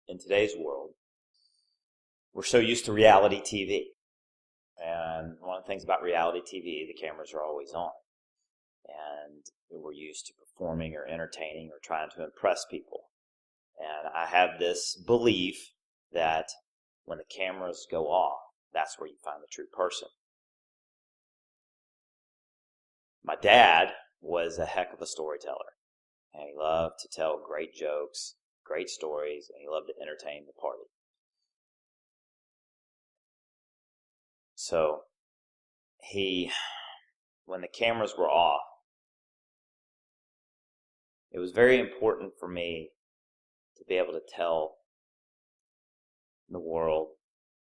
in today's world, we're so used to reality TV. And one of the things about reality TV, the cameras are always on. And we're used to performing or entertaining or trying to impress people. And I have this belief that when the cameras go off, that's where you find the true person. My dad was a heck of a storyteller. And he loved to tell great jokes, great stories, and he loved to entertain the party. So when the cameras were off, it was very important for me to be able to tell the world,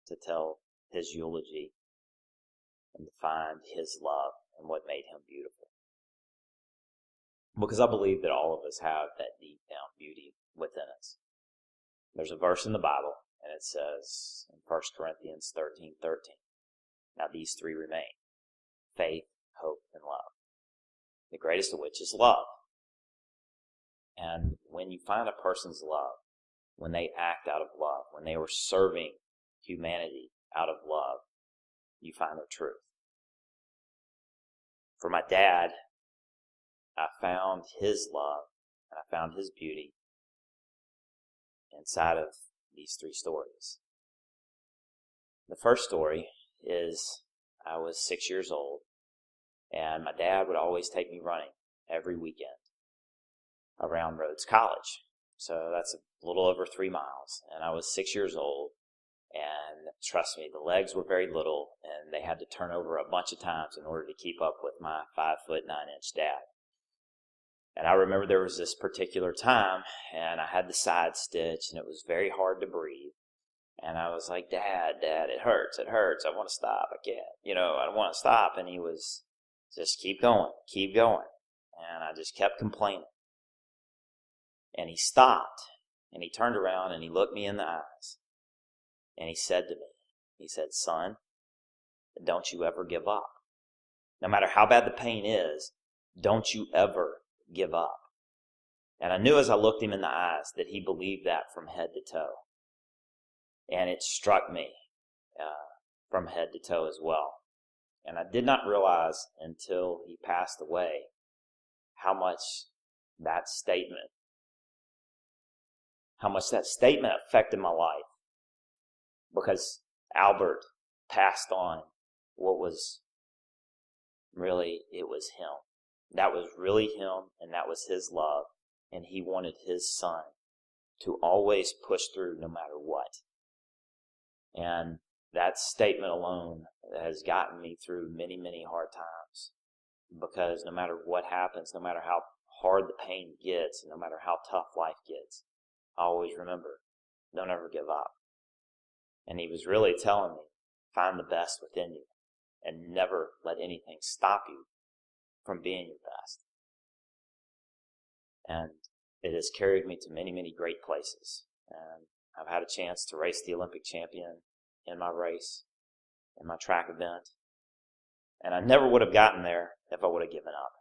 to tell his eulogy, and to find his love and what made him beautiful. Because I believe that all of us have that deep down beauty within us. There's a verse in the Bible, and it says in 1 Corinthians 13:13, now these three remain: faith, hope, and love. The greatest of which is love. And when you find a person's love, when they act out of love, when they were serving humanity out of love, you find their truth. For my dad, I found his love, and I found his beauty inside of these three stories. The first story is I was 6 years old, and my dad would always take me running every weekend around Rhodes College. So that's a little over 3 miles. And I was 6 years old, and trust me, the legs were very little, and they had to turn over a bunch of times in order to keep up with my 5'9" dad. And I remember there was this particular time, and I had the side stitch, and it was very hard to breathe. And I was like, Dad, it hurts, I want to stop, I can't, I don't want to stop. And he was just keep going. And I just kept complaining. And he stopped, and he turned around, and he looked me in the eyes, and he said to me, son, don't you ever give up. No matter how bad the pain is, don't you ever give up. And I knew as I looked him in the eyes that he believed that from head to toe. And it struck me from head to toe as well. And I did not realize until he passed away how much that statement affected my life. Because Albert passed on what was really, it was him. That was really him, and that was his love. And he wanted his son to always push through no matter what. And that statement alone has gotten me through many, many hard times. Because no matter what happens, no matter how hard the pain gets, and no matter how tough life gets, I always remember, don't ever give up. And he was really telling me, find the best within you, and never let anything stop you from being your best. And it has carried me to many, many great places. And I've had a chance to race the Olympic champion in my race, in my track event. And I never would have gotten there if I would have given up,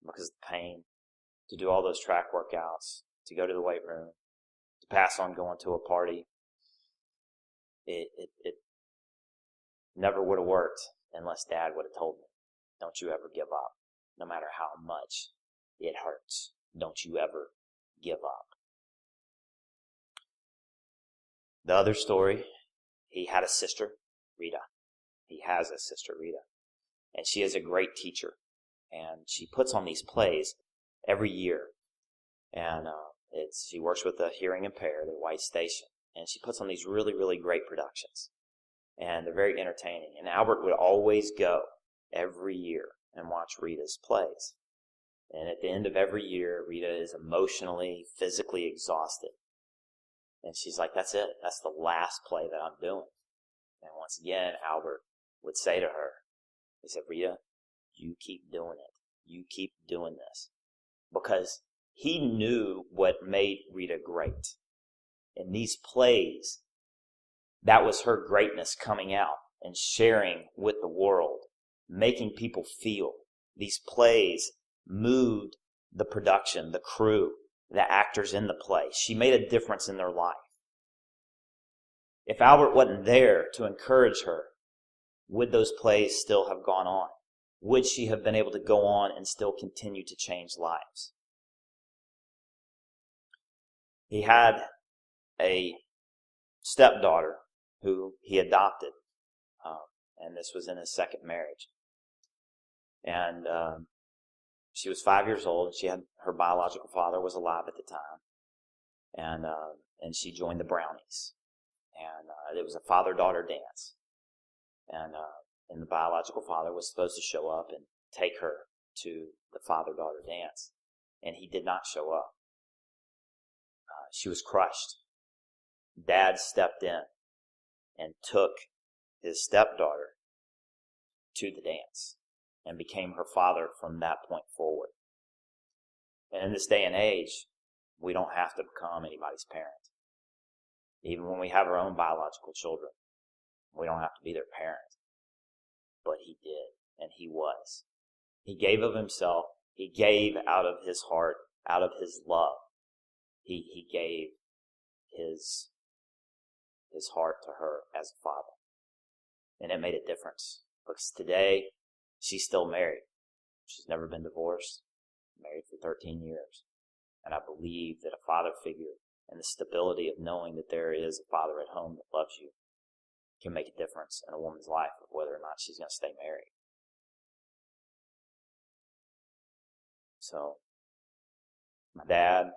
because of the pain, to do all those track workouts, to go to the weight room, to pass on going to a party. It never would have worked unless Dad would have told me, don't you ever give up. No matter how much it hurts, don't you ever give up. The other story, he had a sister, Rita. He has a sister, Rita. And she is a great teacher. And she puts on these plays every year. And she works with the hearing impaired at White Station. And she puts on these really, really great productions. And they're very entertaining. And Albert would always go every year and watch Rita's plays. And at the end of every year, Rita is emotionally, physically exhausted. And she's like, that's it. That's the last play that I'm doing. And once again, Albert would say to her, he said, Rita, you keep doing it. You keep doing this. Because he knew what made Rita great. In these plays, that was her greatness coming out and sharing with the world, making people feel. These plays moved the production, the crew, the actors in the play. She made a difference in their life. If Albert wasn't there to encourage her, would those plays still have gone on? Would she have been able to go on and still continue to change lives? He had a stepdaughter who he adopted, and this was in his second marriage. And she was 5 years old, and she had her biological father was alive at the time, and she joined the Brownies, and it was a father-daughter dance, and the biological father was supposed to show up and take her to the father-daughter dance, and he did not show up. She was crushed. Dad stepped in and took his stepdaughter to the dance and became her father from that point forward. And in this day and age, we don't have to become anybody's parent. Even when we have our own biological children, we don't have to be their parent. But he did, and he was. He gave of himself. He gave out of his heart, out of his love. He gave his heart to her as a father. And it made a difference. Because today, she's still married. She's never been divorced. Married for 13 years. And I believe that a father figure and the stability of knowing that there is a father at home that loves you can make a difference in a woman's life of whether or not she's going to stay married. So, my dad,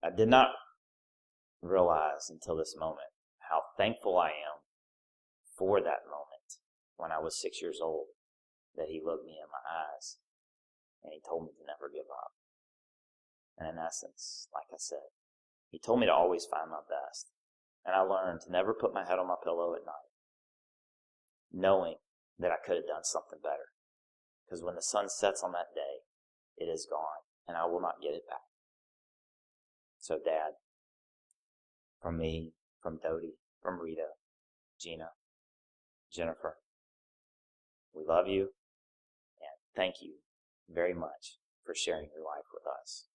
I did not realize until this moment how thankful I am for that moment when I was 6 years old, that he looked me in my eyes and he told me to never give up. And in essence, like I said, he told me to always find my best. And I learned to never put my head on my pillow at night, knowing that I could have done something better. Because when the sun sets on that day, it is gone, and I will not get it back. So Dad, from me, from Dodie, from Rita, Gina, Jennifer, we love you, and thank you very much for sharing your life with us.